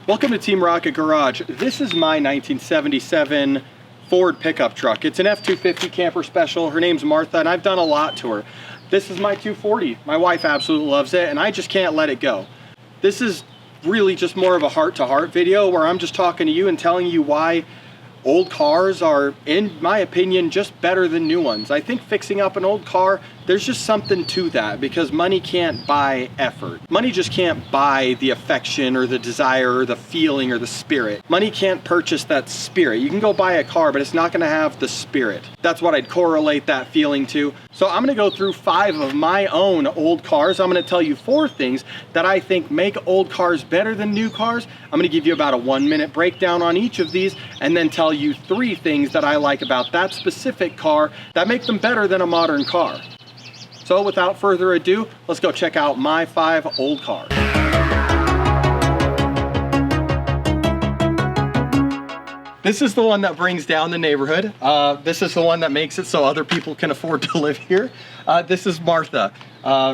Welcome to Team Rocket Garage. This is my 1977 Ford pickup truck. It's an F-250 camper special. Her name's Martha, and I've done a lot to her. This is my 240. My wife absolutely loves it, and I just can't let it go. This is really just more of a heart-to-heart video where I'm just talking to you and telling you why old cars are, in my opinion, just better than new ones. I think fixing up an old car, there's just something to that because money can't buy effort. Money just can't buy the affection or the desire or the feeling or the spirit. Money can't purchase that spirit. You can go buy a car, but it's not gonna have the spirit. That's what I'd correlate that feeling to. So I'm gonna go through 5 of my own old cars. I'm gonna tell you 4 things that I think make old cars better than new cars. I'm gonna give you about a 1-minute breakdown on each of these and then tell you 3 things that I like about that specific car that make them better than a modern car. So without further ado, let's go check out my 5 old cars. This is the one that brings down the neighborhood. This is the one that makes it so other people can afford to live here. This is Martha.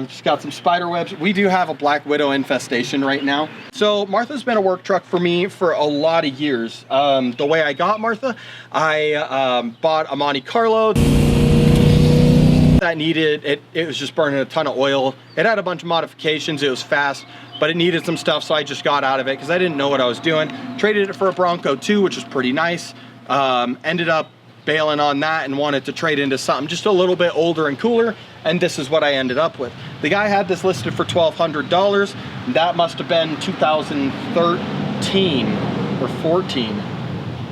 She's got some spider webs. We do have a black widow infestation right now. So Martha's been a work truck for me for a lot of years. The way I got Martha, I bought a Monte Carlo that needed, it was just burning a ton of oil. It had a bunch of modifications, it was fast, but it needed some stuff, so I just got out of it because I didn't know what I was doing. Traded it for a Bronco 2, which was pretty nice. Ended up bailing on that and wanted to trade into something just a little bit older and cooler, and this is what I ended up with. The guy had this listed for $1,200. That must have been 2013 or 14,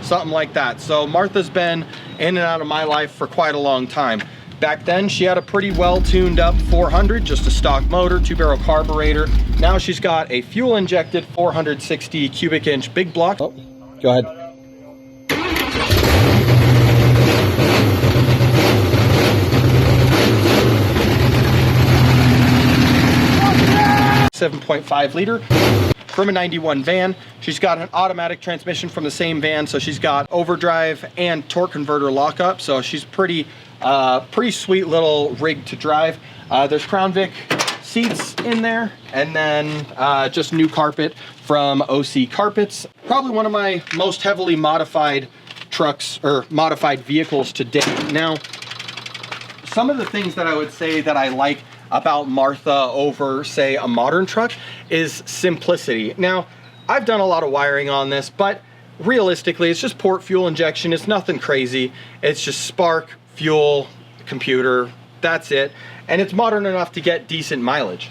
something like that. So Martha's been in and out of my life for quite a long time. Back then, she had a pretty well-tuned up 400, just a stock motor, 2-barrel carburetor. Now she's got a fuel-injected 460 cubic inch big block. Oh, go ahead. .5 liter from a 91 van. She's got an automatic transmission from the same van, so she's got overdrive and torque converter lockup, so she's pretty sweet little rig to drive. There's Crown Vic seats in there, and then just new carpet from OC Carpets. Probably one of my most heavily modified trucks or modified vehicles to date. Now, some of the things that I would say that I like about Martha over, say, a modern truck is simplicity. Now, I've done a lot of wiring on this, but realistically, it's just port fuel injection. It's nothing crazy. It's just spark, fuel, computer, that's it. And it's modern enough to get decent mileage.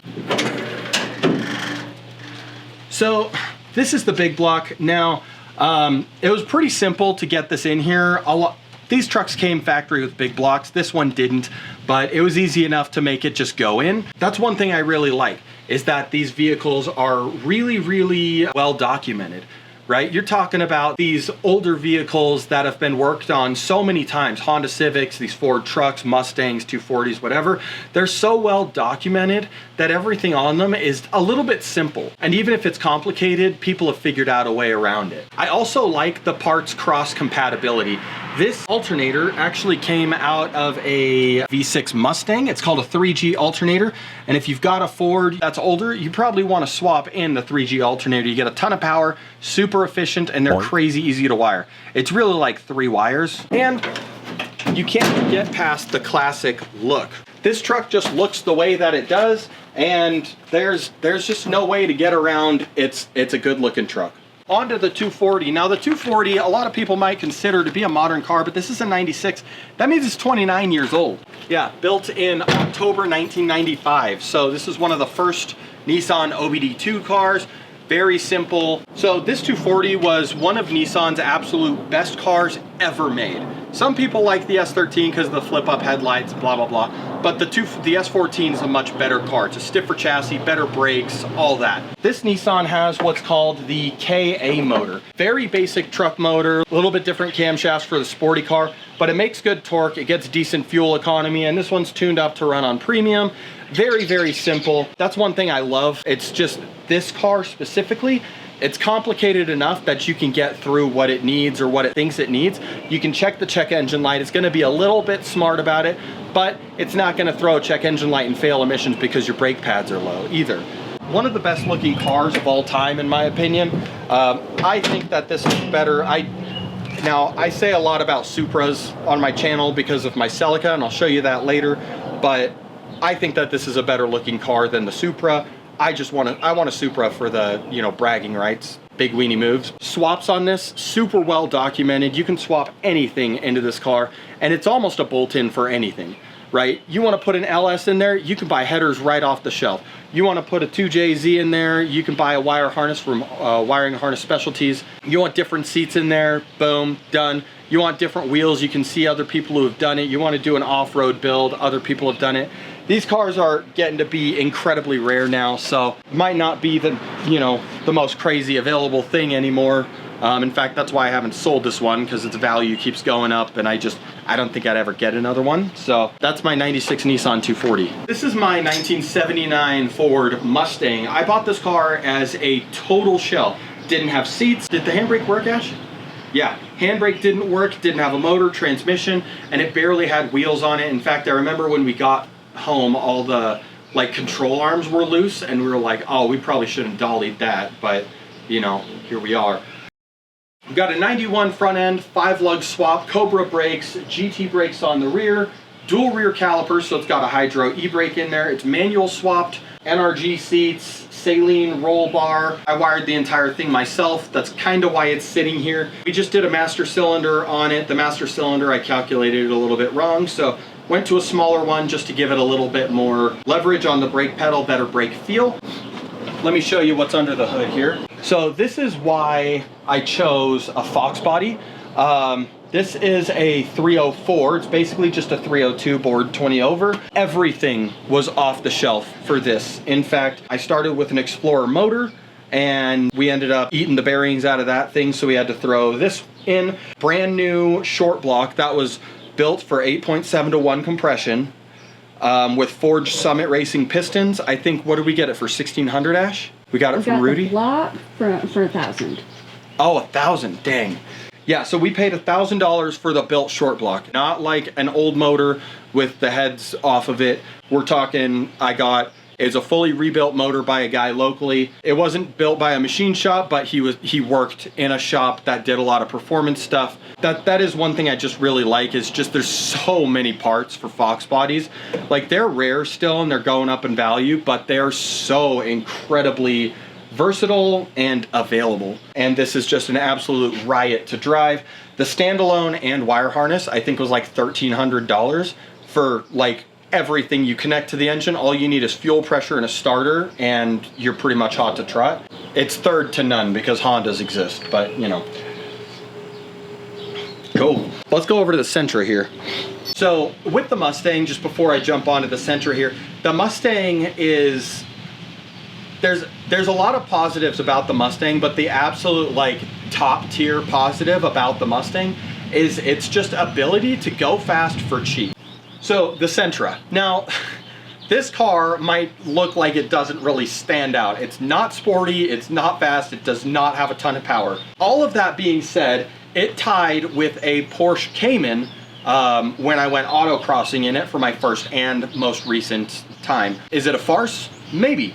So this is the big block. Now, it was pretty simple to get this in here. These trucks came factory with big blocks. This one didn't, but it was easy enough to make it just go in. That's one thing I really like, is that these vehicles are really, really well documented, right? You're talking about these older vehicles that have been worked on so many times. Honda Civics, these Ford trucks, Mustangs, 240s, whatever. They're so well documented that everything on them is a little bit simple. And even if it's complicated, people have figured out a way around it. I also like the parts cross compatibility. This alternator actually came out of a V6 Mustang. It's called a 3G alternator. And if you've got a Ford that's older, you probably want to swap in the 3G alternator. You get a ton of power, super efficient, and they're crazy easy to wire. It's really like 3 wires. And you can't get past the classic look. This truck just looks the way that it does, and there's just no way to get around it's a good looking truck. On to the 240. Now the 240, a lot of people might consider to be a modern car, but this is a 96. That means it's 29 years old. Yeah, built in October 1995. So this is one of the first Nissan OBD2 cars. Very simple. So this 240 was one of Nissan's absolute best cars ever made. Some people like the S13 because of the flip-up headlights, blah, blah, blah. But the S14 is a much better car. It's a stiffer chassis, better brakes, all that. This Nissan has what's called the KA motor. Very basic truck motor, a little bit different camshafts for the sporty car, but it makes good torque, it gets decent fuel economy, and this one's tuned up to run on premium. Very, very simple. That's one thing I love. It's just this car specifically, it's complicated enough that you can get through what it needs or what it thinks it needs. You can check the check engine light. It's gonna be a little bit smart about it, but it's not gonna throw a check engine light and fail emissions because your brake pads are low either. one of the best looking cars of all time, in my opinion. I think that this is better. Now, I say a lot about Supras on my channel because of my Celica, and I'll show you that later, but I think that this is a better looking car than the Supra. I want a Supra for the, you know, bragging rights, big weenie moves. Swaps on this, super well documented. You can swap anything into this car, and it's almost a bolt-in for anything, right? You want to put an LS in there, you can buy headers right off the shelf. You want to put a 2JZ in there, you can buy a wire harness from Wiring Harness Specialties. You want different seats in there, boom, done. You want different wheels, you can see other people who have done it. You want to do an off-road build, other people have done it. These cars are getting to be incredibly rare now, so it might not be the, you know, the most crazy available thing anymore. In fact, that's why I haven't sold this one, because its value keeps going up, and I don't think I'd ever get another one. So that's my 96 Nissan 240. This is my 1979 Ford Mustang. I bought this car as a total shell. Didn't have seats. Did the handbrake work, Ash? Yeah, handbrake didn't work, didn't have a motor, transmission, and it barely had wheels on it. In fact, I remember when we got home, all the like control arms were loose, and we were like, oh, we probably shouldn't dollied that, but you know, here we are. We've got a 91 front end, 5-lug swap, Cobra brakes, GT brakes on the rear, dual rear calipers, so it's got a hydro e-brake in there. It's manual swapped, NRG seats, saline roll bar. I wired the entire thing myself. That's kind of why it's sitting here. We just did a master cylinder on it. The master cylinder, I calculated it a little bit wrong, so went to a smaller one just to give it a little bit more leverage on the brake pedal, better brake feel. Let me show you what's under the hood here. So this is why I chose a Fox body. This is a 304. It's basically just a 302 bored 20 over. Everything was off the shelf for this. In fact, I started with an Explorer motor, and we ended up eating the bearings out of that thing, so we had to throw this in. Brand new short block that was built for 8.7-to-1 compression. With Forged Summit Racing pistons. I think, what did we get it for, 1,600, Ash? We got it from Rudy? The block for 1,000. Oh, 1,000, dang. Yeah, so we paid $1,000 for the built short block. Not like an old motor with the heads off of it. We're talking, it's a fully rebuilt motor by a guy locally. It wasn't built by a machine shop, but he worked in a shop that did a lot of performance stuff. That is one thing I just really like, is just there's so many parts for Fox bodies. Like, they're rare still and they're going up in value, but they're so incredibly versatile and available. And this is just an absolute riot to drive. The standalone and wire harness, I think, was like $1,300 for like everything you connect to the engine. All you need is fuel pressure and a starter, and you're pretty much hot to trot. It's third to none because Hondas exist, but you know. Cool. Let's go over to the Sentra here. So with the Mustang, just before I jump onto the Sentra here, the Mustang is, there's a lot of positives about the Mustang, but the absolute like top tier positive about the Mustang is its just ability to go fast for cheap. So the Sentra. Now, this car might look like it doesn't really stand out. It's not sporty, it's not fast, it does not have a ton of power. All of that being said, it tied with a Porsche Cayman when I went autocrossing in it for my first and most recent time. Is it a farce? Maybe.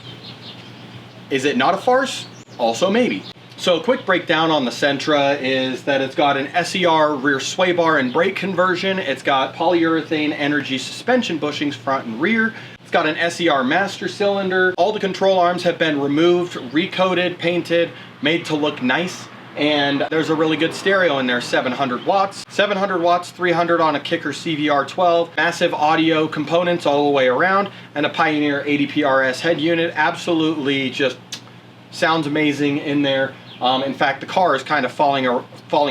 Is it not a farce? Also maybe. So a quick breakdown on the Sentra is that it's got an SER rear sway bar and brake conversion. It's got polyurethane energy suspension bushings front and rear. It's got an SER master cylinder. All the control arms have been removed, recoated, painted, made to look nice. And there's a really good stereo in there, 700 watts. 700 watts, 300 on a Kicker CVR12. Massive audio components all the way around, and a Pioneer 80PRS head unit. Absolutely just sounds amazing in there. In fact, the car is kind of falling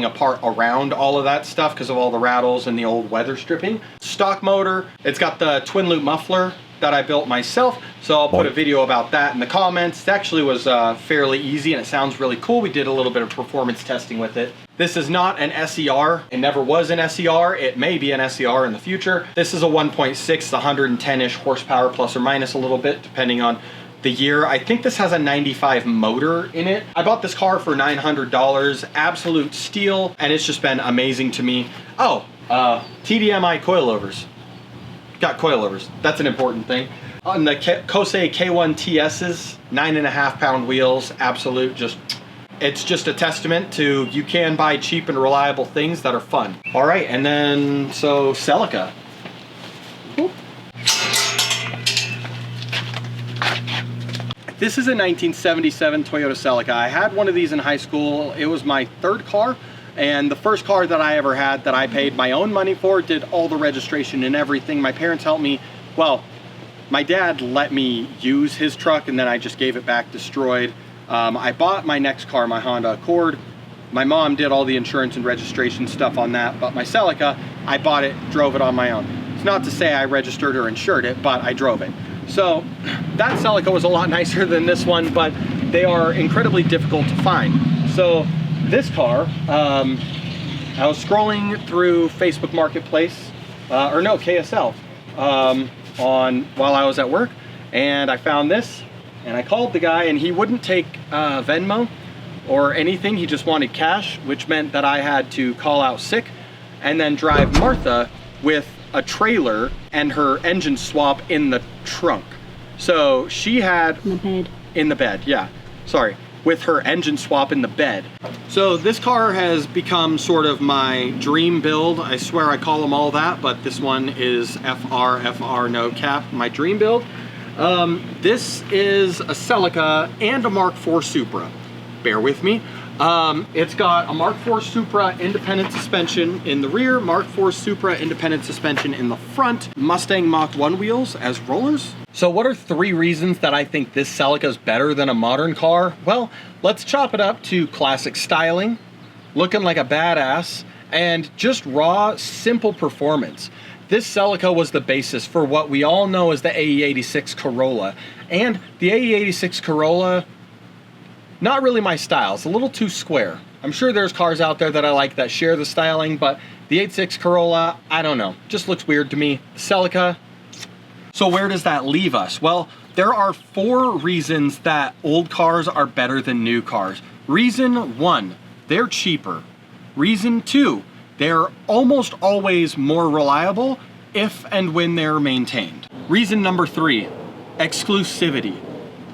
apart around all of that stuff because of all the rattles and the old weather stripping. Stock motor. It's got the twin loop muffler that I built myself, so I'll put a video about that in the comments. It actually was fairly easy and it sounds really cool. We did a little bit of performance testing with it. This is not an SER. It never was an SER. It may be an SER in the future. This is a 1.6, 110-ish horsepower, plus or minus a little bit, depending on the year. I think this has a 95 motor in it. I bought this car for $900, absolute steal, and it's just been amazing to me. Oh, TDMI coilovers. Got coilovers. That's an important thing. On the Kosei K1 TS's, 9.5 pound wheels, absolute just, it's just a testament to you can buy cheap and reliable things that are fun. All right, and then, so Celica. This is a 1977 Toyota Celica. I had one of these in high school. It was my third car, and the first car that I ever had that I paid my own money for, did all the registration and everything. My parents helped me. Well, my dad let me use his truck, and then I just gave it back destroyed. I bought my next car, my Honda Accord. My mom did all the insurance and registration stuff on that, but my Celica, I bought it, drove it on my own. It's not to say I registered or insured it, but I drove it. So that Celica was a lot nicer than this one, but they are incredibly difficult to find. So this car, I was scrolling through Facebook Marketplace, or no, KSL, while I was at work, and I found this, and I called the guy, and he wouldn't take Venmo or anything. He just wanted cash, which meant that I had to call out sick and then drive Martha with a trailer and her engine swap in the trunk. So she had in the bed, yeah, sorry, with her engine swap in the bed. So this car has become sort of my dream build. I swear I call them all that, but this one is FR no cap, my dream build. This is a Celica and a Mark IV Supra. Bear with me. It's got a Mark IV Supra independent suspension in the rear, Mark IV Supra independent suspension in the front, Mustang Mach 1 wheels as rollers. So what are 3 reasons that I think this Celica is better than a modern car? Well, let's chop it up to classic styling, looking like a badass, and just raw, simple performance. This Celica was the basis for what we all know as the AE86 Corolla. And the AE86 Corolla, not really my style. It's a little too square. I'm sure there's cars out there that I like that share the styling, but the 86 Corolla, I don't know, just looks weird to me. Celica. So where does that leave us? Well, there are 4 reasons that old cars are better than new cars. Reason 1, they're cheaper. Reason 2, they're almost always more reliable if and when they're maintained. Reason number 3, exclusivity.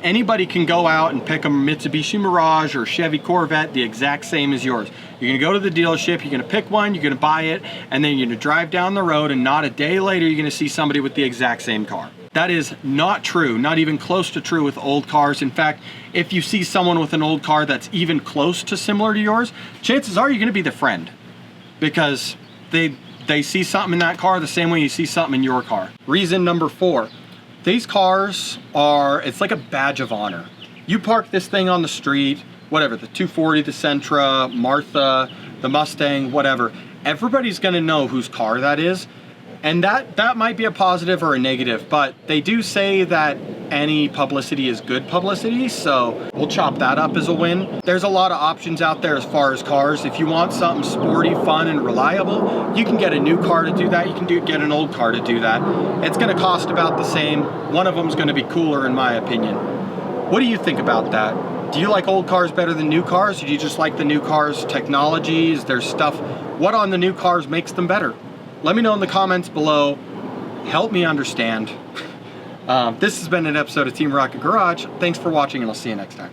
Anybody can go out and pick a Mitsubishi Mirage or Chevy Corvette the exact same as yours. You're gonna go to the dealership, you're gonna pick one, you're gonna buy it, and then you're gonna drive down the road, and not a day later you're gonna see somebody with the exact same car. That is not true, not even close to true with old cars. In fact, if you see someone with an old car that's even close to similar to yours, chances are you're gonna be the friend, because they see something in that car the same way you see something in your car. Reason number 4. These cars are, it's like a badge of honor. You park this thing on the street, whatever, the 240, the Sentra, Martha, the Mustang, whatever. Everybody's gonna know whose car that is. And that might be a positive or a negative, but they do say that any publicity is good publicity, so we'll chop that up as a win. There's a lot of options out there as far as cars. If you want something sporty, fun, and reliable, you can get a new car to do that. You can get an old car to do that. It's gonna cost about the same. One of them's gonna be cooler in my opinion. What do you think about that? Do you like old cars better than new cars? Or do you just like the new cars' technology? Is there stuff, what on the new cars makes them better? Let me know in the comments below. Help me understand. This has been an episode of Team Rocket Garage. Thanks for watching, and I'll see you next time.